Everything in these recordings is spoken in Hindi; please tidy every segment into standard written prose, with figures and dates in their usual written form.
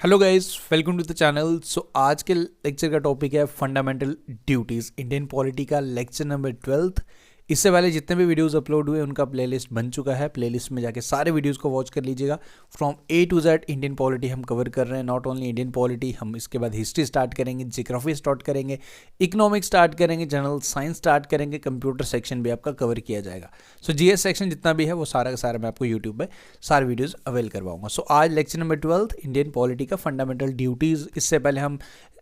Hello guys, welcome to the channel. So आज के लेक्चर का टॉपिक है फंडामेंटल ड्यूटीज़, इंडियन पॉलिटी का लेक्चर नंबर 12। इससे पहले जितने भी वीडियोस अपलोड हुए उनका प्लेलिस्ट बन चुका है। प्लेलिस्ट में जाके सारे वीडियोस को वॉच कर लीजिएगा। From A to Z Indian polity हम कवर कर रहे हैं। नॉट ओनली इंडियन पॉलिटी, हम इसके बाद हिस्ट्री स्टार्ट करेंगे, जियोग्राफी स्टार्ट करेंगे, इकोनॉमिक्स स्टार्ट करेंगे, जनरल साइंस स्टार्ट करेंगे, कंप्यूटर सेक्शन भी आपका कवर किया जाएगा। सो जीएस सेक्शन जितना भी है वो सारा का सारा मैं आपको यूट्यूब पे सारे वीडियोस अवेल करवाऊंगा। सो आज लेक्चर नंबर 12 इंडियन पॉलिटी का फंडामेंटल ड्यूटीज़। इससे पहले हम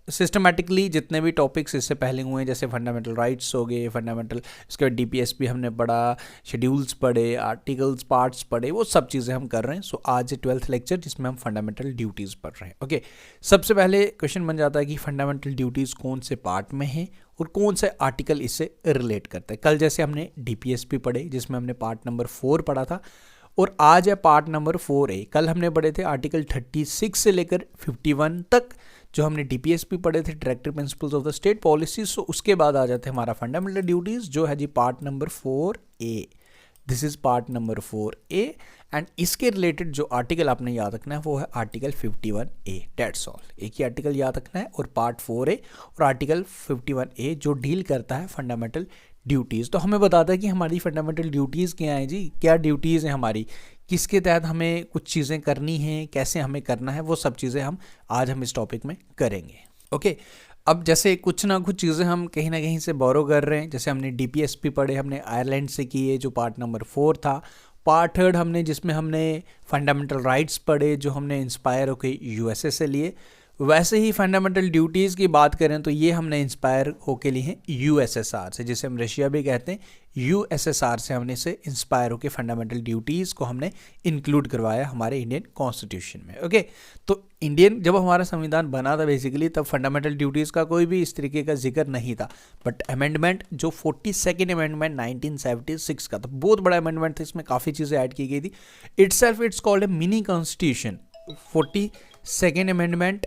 सिस्टमेटिकली जितने भी टॉपिक्स इससे पहले हुए हैं, जैसे फंडामेंटल राइट्स हो गए, फंडामेंटल, इसके बाद डीपीएस भी हमने पढ़ा, शेड्यूल्स पढ़े, आर्टिकल्स पार्ट्स पढ़े, वो सब चीज़ें हम कर रहे हैं। सो आज 12th लेक्चर जिसमें हम फंडामेंटल ड्यूटीज़ पढ़ रहे हैं। ओके, सबसे पहले क्वेश्चन बन जाता है कि फंडामेंटल ड्यूटीज़ कौन से पार्ट में है और कौन से आर्टिकल इससे रिलेट करता है। कल जैसे हमने डीपीएस भी पढ़े जिसमें हमने पार्ट नंबर 4 पढ़ा था, और आज है पार्ट नंबर 4A। कल हमने पढ़े थे आर्टिकल 36 से लेकर 51 तक, जो हमने डीपीएस भी पढ़े थे, directive principles of the state policies. So उसके बाद आ जाते हैं हमारा फंडामेंटल ड्यूटीज़, जो है जी part number 4A। This is part number 4A and इसके रिलेटेड जो आर्टिकल आपने याद रखना है वो है आर्टिकल 51A। डेट्स ऑल, एक ही आर्टिकल याद रखना है, और पार्ट 4A और आर्टिकल 51A जो डील करता है फंडामेंटल ड्यूटीज़। तो हमें बताता है कि हमारी फंडामेंटल ड्यूटीज़ क्या हैं जी, क्या ड्यूटीज़ हैं हमारी, किसके तहत हमें कुछ चीज़ें करनी हैं, कैसे हमें करना है, वो सब चीज़ें हम इस टॉपिक में करेंगे। ओके, अब जैसे कुछ ना कुछ चीज़ें हम कहीं ना कहीं से बोरो कर रहे हैं। जैसे हमने डीपीएस भी पढ़े, हमने आयरलैंड से किए जो पार्ट नंबर 4 था। पार्ट 3 हमने जिसमें हमने फंडामेंटल राइट्स पढ़े, जो हमने इंस्पायर होके यूएसए से लिए। वैसे ही फंडामेंटल ड्यूटीज़ की बात करें तो ये हमने इंस्पायर होके लिए हैं यूएसएसआर से, जिसे हम रशिया भी कहते हैं। यूएसएसआर से हमने इसे इंस्पायर होके फंडामेंटल ड्यूटीज़ को हमने इंक्लूड करवाया हमारे इंडियन कॉन्स्टिट्यूशन में। ओके, तो इंडियन जब हमारा संविधान बना था बेसिकली, तब फंडामेंटल ड्यूटीज़ का कोई भी इस तरीके का जिक्र नहीं था। बट अमेंडमेंट जो 42nd अमेंडमेंट 1976 का था, बहुत बड़ा अमेंडमेंट था, इसमें काफ़ी चीज़ें ऐड की गई थी। It's called a mini constitution. 42nd amendment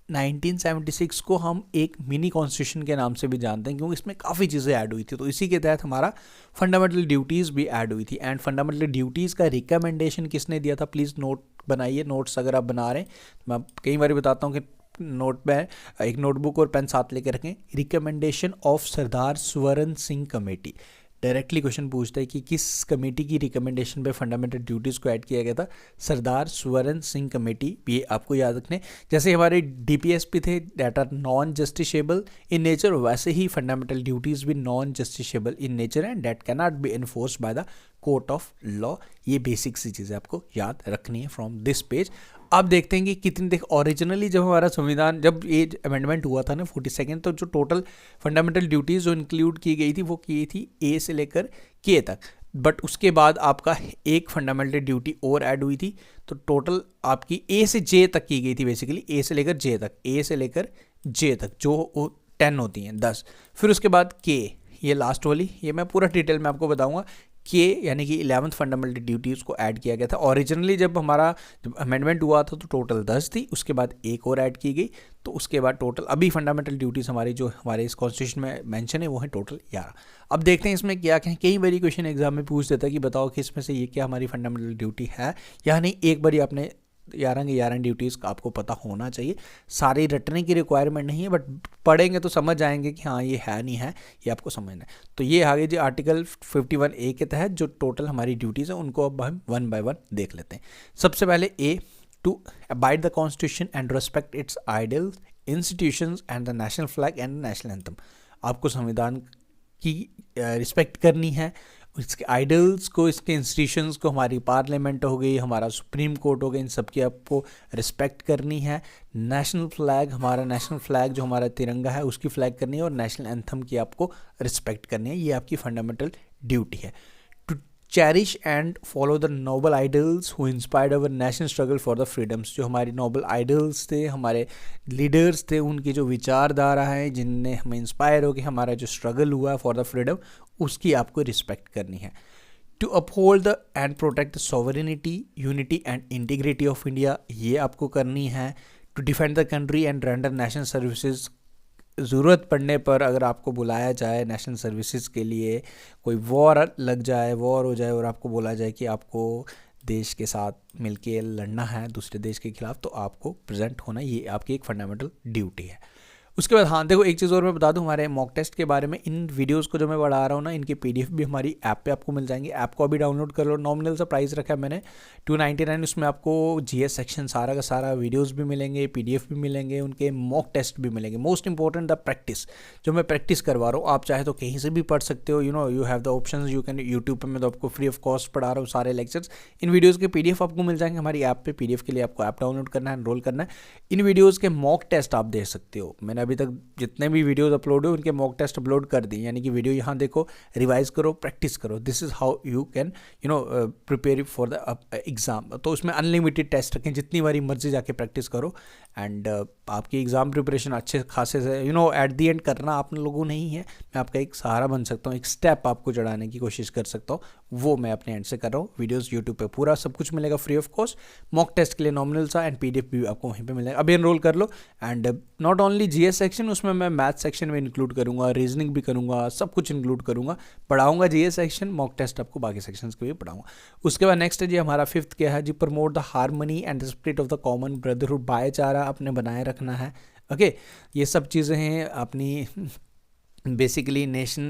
1976 को हम एक मिनी कॉन्स्टिट्यूशन के नाम से भी जानते हैं, क्योंकि इसमें काफ़ी चीज़ें ऐड हुई थी। तो इसी के तहत हमारा फंडामेंटल ड्यूटीज़ भी ऐड हुई थी। एंड फंडामेंटल ड्यूटीज़ का रिकमेंडेशन किसने दिया था, प्लीज़ नोट बनाइए। नोट्स अगर आप बना रहे हैं, मैं कई बार बताता हूँ कि नोट में एक नोटबुक और पेन साथ लेकर रखें। रिकमेंडेशन ऑफ सरदार स्वर्ण सिंह कमेटी। डायरेक्टली क्वेश्चन पूछता है कि किस कमेटी की रिकमेंडेशन पे फंडामेंटल ड्यूटीज़ को ऐड किया गया था। सरदार स्वर्ण सिंह कमेटी, ये आपको याद रखने। जैसे हमारे डीपीएस भी थे that are non justiciable in nature, वैसे ही फंडामेंटल ड्यूटीज़ भी non justiciable in nature and that can not be enforced by the court of law. ये बेसिक सी चीज़ें आपको याद रखनी है फ्रॉम दिस पेज। अब देखते हैं कि कितनी देख ओरिजिनली जब हमारा संविधान, जब ये अमेंडमेंट हुआ था ना 42nd, तो जो टोटल फंडामेंटल ड्यूटीज़ जो इंक्लूड की गई थी वो की थी ए से लेकर के तक। बट उसके बाद आपका एक फंडामेंटल ड्यूटी और ऐड हुई थी, तो टोटल आपकी ए से जे तक की गई थी। बेसिकली ए से लेकर जे तक, ए से लेकर जे तक जो 10 होती हैं, 10। फिर उसके बाद के, ये लास्ट वाली, ये मैं पूरा डिटेल में आपको बताऊंगा। के यानी कि 11th फंडामेंटल ड्यूटीज़ को ऐड किया गया था। ओरिजिनली जब अमेंडमेंट हुआ था तो टोटल 10 थी, उसके बाद एक और ऐड की गई, तो उसके बाद टोटल अभी फंडामेंटल ड्यूटीज़ हमारी जो हमारे इस कॉन्स्टिट्यूशन में मेंशन है वो है टोटल 11। अब देखते हैं इसमें क्या क्या है। कई बार क्वेश्चन एग्जाम में पूछ देता है कि बताओ कि इसमें से ये क्या हमारी फंडामेंटल ड्यूटी है या नहीं। एक बार आपने 11 की 11 ड्यूटीज़ का आपको पता होना चाहिए। सारी रटने की रिक्वायरमेंट नहीं है, बट पढ़ेंगे तो समझ जाएंगे कि हाँ ये है नहीं है, ये आपको समझना है। तो ये आगे जो आर्टिकल 51A के तहत जो टोटल हमारी ड्यूटीज़ हैं उनको अब हम 1 by 1 देख लेते हैं। सबसे पहले A, to abide the constitution and respect its ideals, institutions and the national flag and national anthem. आपको संविधान की रिस्पेक्ट करनी है, इसके आइडल्स को, इसके इंस्टीट्यूशंस को, हमारी पार्लियामेंट हो गई, हमारा सुप्रीम कोर्ट हो गया, इन सब की आपको रिस्पेक्ट करनी है। नेशनल फ्लैग, हमारा नेशनल फ्लैग जो हमारा तिरंगा है उसकी फ्लैग करनी है, और नेशनल एंथम की आपको रिस्पेक्ट करनी है। ये आपकी फंडामेंटल ड्यूटी है। To cherish and follow the noble ideals who inspired our national struggle for the freedoms. जो हमारी नोबल आइडल्स थे, हमारे लीडर्स थे, उनकी जो विचारधारा है, जिनने हमें इंस्पायर हो कि हमारा जो स्ट्रगल हुआ फॉर द फ्रीडम, उसकी आपको रिस्पेक्ट करनी है। To uphold the and protect the sovereignty, unity and integrity of India, ये आपको करनी है। To defend the country and render national services, ज़रूरत पड़ने पर अगर आपको बुलाया जाए नेशनल सर्विसेज के लिए, कोई वॉर लग जाए, वॉर हो जाए और आपको बोला जाए कि आपको देश के साथ मिलके लड़ना है दूसरे देश के खिलाफ, तो आपको प्रेजेंट होना, ये आपकी एक फंडामेंटल ड्यूटी है। उसके बाद हाँ देखो, एक चीज़ और मैं बता दूं हमारे मॉक टेस्ट के बारे में। इन वीडियोस को जो मैं बढ़ा रहा हूँ ना, इनके पीडीएफ भी हमारी ऐप पे आपको मिल जाएंगे। ऐप को अभी डाउनलोड कर लो। नॉमिनल सा प्राइस रखा है मैंने 299। उसमें आपको जीएस सेक्शन सारा का सारा वीडियोस भी मिलेंगे, पीडीएफ भी मिलेंगे, उनके मॉक टेस्ट भी मिलेंगे। मोस्ट इंपॉर्टेंट द प्रैक्टिस, जो मैं प्रैक्टिस करवा रहा हूँ। आप चाहे तो कहीं से भी पढ़ सकते हो, you have the option, you can YouTube पर मैं तो आपको फ्री ऑफ कॉस्ट पढ़ा रहा हूँ सारे लेक्चर्स। इन वीडियोज़ के पीडीएफ आपको मिल जाएंगे हमारी ऐप पे। पीडीएफ के लिए आपको ऐप डाउनलोड करना है, एनरोल करना है। इन वीडियोज़ के मॉक टेस्ट आप दे सकते हो। मैंने अभी तक जितने भी वीडियोस अपलोड हुए उनके मॉक टेस्ट अपलोड कर दी, यानी कि वीडियो यहाँ देखो, रिवाइज करो, प्रैक्टिस करो। This is how you can prepare for the exam. तो उसमें अनलिमिटेड टेस्ट रखें, जितनी बारी मर्जी जाके प्रैक्टिस करो। एंड आपकी एग्जाम प्रिपरेशन अच्छे खासे से एट दी एंड करना आप लोगों ने ही है। मैं आपका एक सहारा बन सकता हूँ, एक स्टेप आपको चढ़ाने की कोशिश कर सकता हूँ, वो मैं अपने एंड से कर रहा हूँ। वीडियोस यूट्यूब पे पूरा सब कुछ मिलेगा free of cost. Mock test के लिए नॉमिनल सा एंड पीडीएफ भी आपको वहीं पे मिलेगा। अभी एनरोल कर लो। And not only GS section, उसमें मैं मैथ सेक्शन में इंक्लूड करूंगा, रीजनिंग भी करूंगा, सब कुछ इंक्लूड करूंगा। पढ़ाऊंगा जीएस सेक्शन, मॉक टेस्ट आपको बाकी सेक्शंस के भी पढ़ाऊंगा। उसके बाद नेक्स्ट है जी हमारा 5th क्या है जी, promote the harmony and the spirit of the common brotherhood. भाईचारा अपने बनाए रखना है। ओके, ये सब चीज़ें हैं अपनी बेसिकली नेशन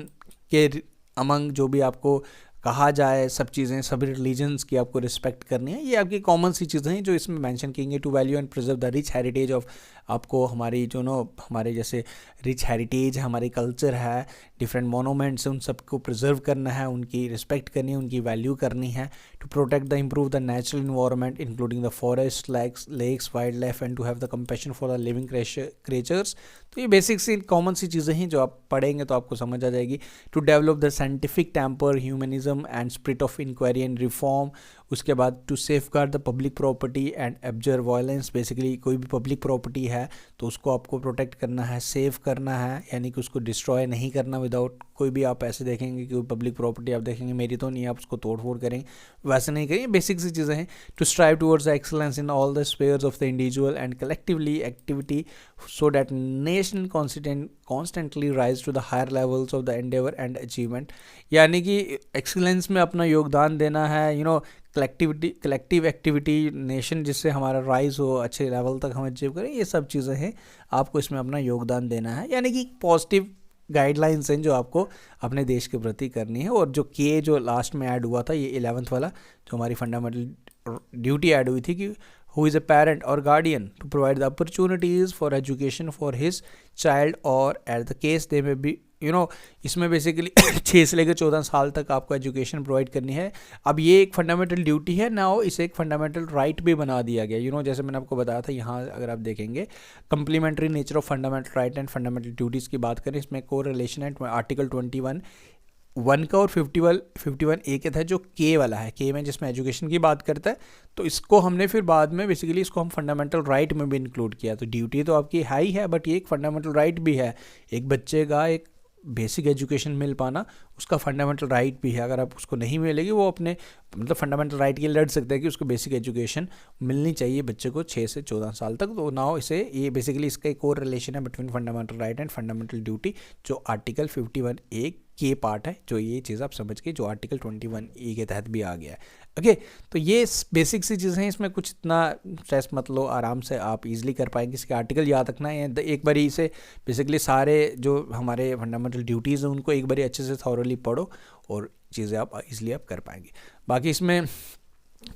के अमंग, जो भी आपको कहा जाए, सब चीज़ें, सभी रिलीजन्स की आपको रिस्पेक्ट करनी है। ये आपकी कॉमन सी चीज़ें हैं जो इसमें मेंशन किएंगे। To value and preserve the rich heritage of, आपको हमारी जो हमारे जैसे रिच हेरिटेज है, हमारी कल्चर है, डिफरेंट मोनूमेंट्स हैं, उन सबको प्रिजर्व करना है, उनकी रिस्पेक्ट करनी है, उनकी वैल्यू करनी है। To protect the improve the natural environment including the forest, lakes, wild life and to have the compassion for the living creatures. तो ये बेसिक सी कॉमन सी चीज़ें हैं जो आप पढ़ेंगे तो आपको समझ आ जाएगी। To develop the scientific temper, humanism and spirit of inquiry and reform. उसके बाद to safeguard the public property and abjure violence. Basically कोई भी पब्लिक प्रॉपर्टी है तो उसको आपको प्रोटेक्ट करना है, सेव करना है, यानी कि उसको डिस्ट्रॉय नहीं करना विदाउट। कोई भी आप ऐसे देखेंगे कि पब्लिक प्रॉपर्टी आप देखेंगे मेरी तो नहीं, आप उसको तोड़ फोड़ करेंगे, वैसे नहीं करेंगे। बेसिक सी चीज़ें हैं। To strive towards the excellence in all the spheres of the individual and collectively activity so that nation constantly rise to the higher levels of the endeavour and achievement. यानी कि एक्सीलेंस में अपना योगदान देना है, कलेक्टिव एक्टिविटी, नेशन जिससे हमारा राइज हो, अच्छे लेवल तक हम अचीव करें। ये सब चीज़ें हैं, आपको इसमें अपना योगदान देना है। यानी कि पॉजिटिव गाइडलाइंस हैं जो आपको अपने देश के प्रति करनी है। और जो लास्ट में ऐड हुआ था, ये 11th वाला जो हमारी फंडामेंटल ड्यूटी ऐड हुई थी कि who is a parent or guardian to provide the opportunities for education for his child or at the case they may be इसमें बेसिकली 6 से लेकर 14 साल तक आपको एजुकेशन प्रोवाइड करनी है। अब ये एक फंडामेंटल ड्यूटी है ना, इसे एक फंडामेंटल राइट भी बना दिया गया। जैसे मैंने आपको बताया था, यहाँ अगर आप देखेंगे complementary nature of fundamental right and fundamental duties की बात करें, इसमें को रिलेशन है आर्टिकल 21(1) का और 51(a) के था, जो के वाला है, के में जिसमें एजुकेशन की बात करता है। तो इसको हमने फिर बाद में बेसिकली इसको हम फंडामेंटल राइट में भी इंक्लूड किया। तो ड्यूटी तो आपकी है ही है, बट ये एक फंडामेंटल राइट भी है। एक बच्चे का एक बेसिक एजुकेशन मिल पाना उसका फंडामेंटल राइट भी है। अगर आप उसको नहीं मिलेगी, वो अपने फंडामेंटल राइट के लिए लड़ सकता है कि उसको बेसिक एजुकेशन मिलनी चाहिए बच्चे को 6 से 14 साल तक। तो नाउ ये बेसिकली इसका एक और रिलेशन है between fundamental right and fundamental duty, जो आर्टिकल 51(a) के पार्ट है। जो ये चीज़ आप समझ के, जो आर्टिकल 21(e) के तहत भी आ गया है। ओके, तो ये बेसिक सी चीज़ें हैं, इसमें कुछ इतना स्ट्रेस मत लो, आराम से आप इजीली कर पाएंगे। इसके आर्टिकल याद रखना है, एक बारी इसे बेसिकली सारे जो हमारे फंडामेंटल ड्यूटीज़ हैं उनको एक बारी अच्छे से थॉरली पढ़ो और चीज़ें आप इजीली आप कर पाएंगे। बाकी इसमें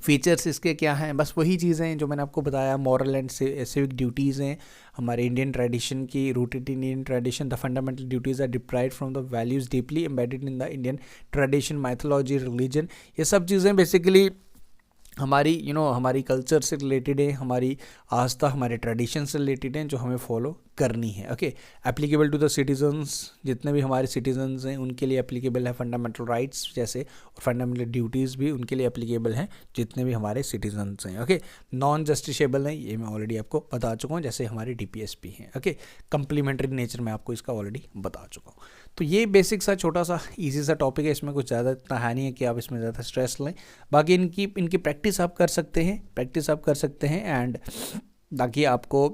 फीचर्स इसके क्या हैं, बस वही चीज़ें हैं जो मैंने आपको बताया। मॉरल एंड सिविक ड्यूटीज़ हैं हमारे इंडियन ट्रेडिशन की, rooted in Indian tradition. The fundamental duties are deprived from the values deeply embedded in the Indian tradition, mythology, religion. ये सब चीज़ें बेसिकली हमारी हमारी कल्चर से रिलेटेड है, हमारी आस्था, हमारे ट्रेडिशन से रिलेटेड हैं, जो हमें फॉलो करनी है। Okay, applicable to the citizens, जितने भी हमारे सिटीजन्स हैं उनके लिए एप्लीकेबल है फंडामेंटल राइट्स जैसे, और फंडामेंटल ड्यूटीज़ भी उनके लिए एप्लीकेबल हैं जितने भी हमारे सिटीजन्स हैं। ओके, नॉन जस्टिसेबल हैं, ये मैं ऑलरेडी आपको बता चुका हूँ, जैसे हमारे DPSP हैं। ओके, कंप्लीमेंट्री नेचर मैं आपको इसका ऑलरेडी बता चुका हूँ। तो ये बेसिक सा छोटा सा ईजी सा टॉपिक है, इसमें कुछ ज़्यादा इतना है नहीं है कि आप इसमें ज़्यादा स्ट्रेस लें। बाकी इनकी प्रैक्टिस आप कर सकते हैं, एंड ताकि आपको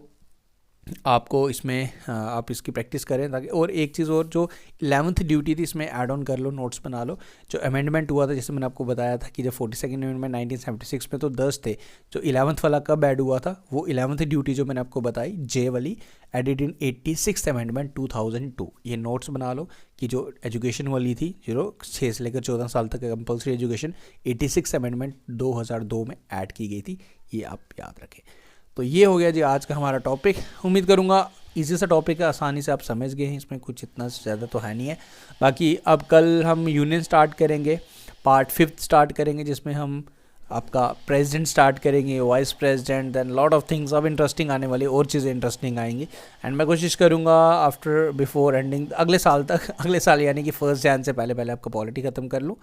आपको इसमें आप इसकी प्रैक्टिस करें ताकि, और एक चीज़ और, जो 11th ड्यूटी थी इसमें ऐड ऑन कर लो, नोट्स बना लो। जो अमेंडमेंट हुआ था, जैसे मैंने आपको बताया था कि जब 42nd अमेंडमेंट 1976 में तो 10 थे, जो 11th वाला कब ऐड हुआ था, वो 11th ड्यूटी जो मैंने आपको बताई जे वाली, एडिड इन 86th अमेंडमेंट 2002। ये नोट्स बना लो कि जो एजुकेशन वाली थी, 6 से लेकर 14 साल तक कंपलसरी एजुकेशन, 86 अमेंडमेंट 2002 में ऐड की गई थी, ये आप याद रखें। तो ये हो गया जी आज का हमारा टॉपिक। उम्मीद करूँगा इजी सा टॉपिक है, आसानी से आप समझ गए हैं, इसमें कुछ इतना ज़्यादा तो है नहीं है। बाकी अब कल हम यूनियन स्टार्ट करेंगे, पार्ट 5 स्टार्ट करेंगे, जिसमें हम आपका प्रेसिडेंट स्टार्ट करेंगे, vice president, then lot of things अब इंटरेस्टिंग आने वाली, और चीज़ें इंटरेस्टिंग आएंगी। एंड मैं कोशिश करूँगा आफ्टर बिफोर एंडिंग अगले साल तक, अगले साल यानी कि 1 जनवरी से पहले पहले आपका पॉलिटी ख़त्म कर लूँ,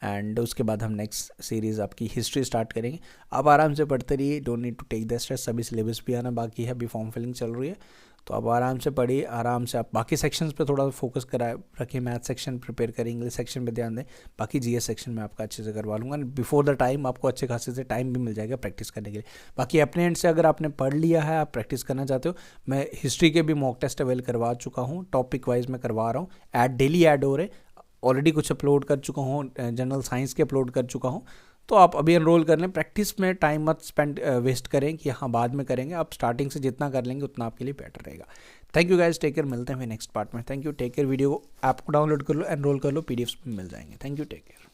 एंड उसके बाद हम नेक्स्ट सीरीज़ आपकी हिस्ट्री स्टार्ट करेंगे। आप आराम से पढ़ते रहिए, don't need to take the stress. अभी सिलेबस भी आना बाकी है, अभी फॉर्म फिलिंग चल रही है, तो आप आराम से पढ़िए, आराम से आप बाकी सेक्शंस पे थोड़ा फोकस करा रखिए। मैथ सेक्शन प्रिपेयर करें, इंग्लिश सेक्शन पे ध्यान दें, बाकी जीएस सेक्शन में आपका अच्छे से करवा लूँगा। बिफोर द टाइम आपको अच्छे खासे से टाइम भी मिल जाएगा प्रैक्टिस करने के लिए। बाकी अपने एंड से अगर आपने पढ़ लिया है, आप प्रैक्टिस करना चाहते हो, मैं हिस्ट्री के भी मॉक टेस्ट अवेल करवा चुका हूँ, टॉपिक वाइज मैं करवा रहा हूँ, डेली ऐड हो रहे, ऑलरेडी कुछ अपलोड कर चुका हूँ, जनरल साइंस के अपलोड कर चुका हूँ। तो आप अभी एनरोल कर लें, प्रैक्टिस में टाइम मत स्पेंड वेस्ट करें कि हाँ बाद में करेंगे, आप स्टार्टिंग से जितना कर लेंगे उतना आपके लिए बेटर रहेगा। Thank you guys, take care, मिलते हैं फिर नेक्स्ट पार्ट में। Thank you, take care. Video app को डाउनलोड कर लो, एनरोल कर लो, पीडीएफ्स में मिल जाएंगे। Thank you, take care.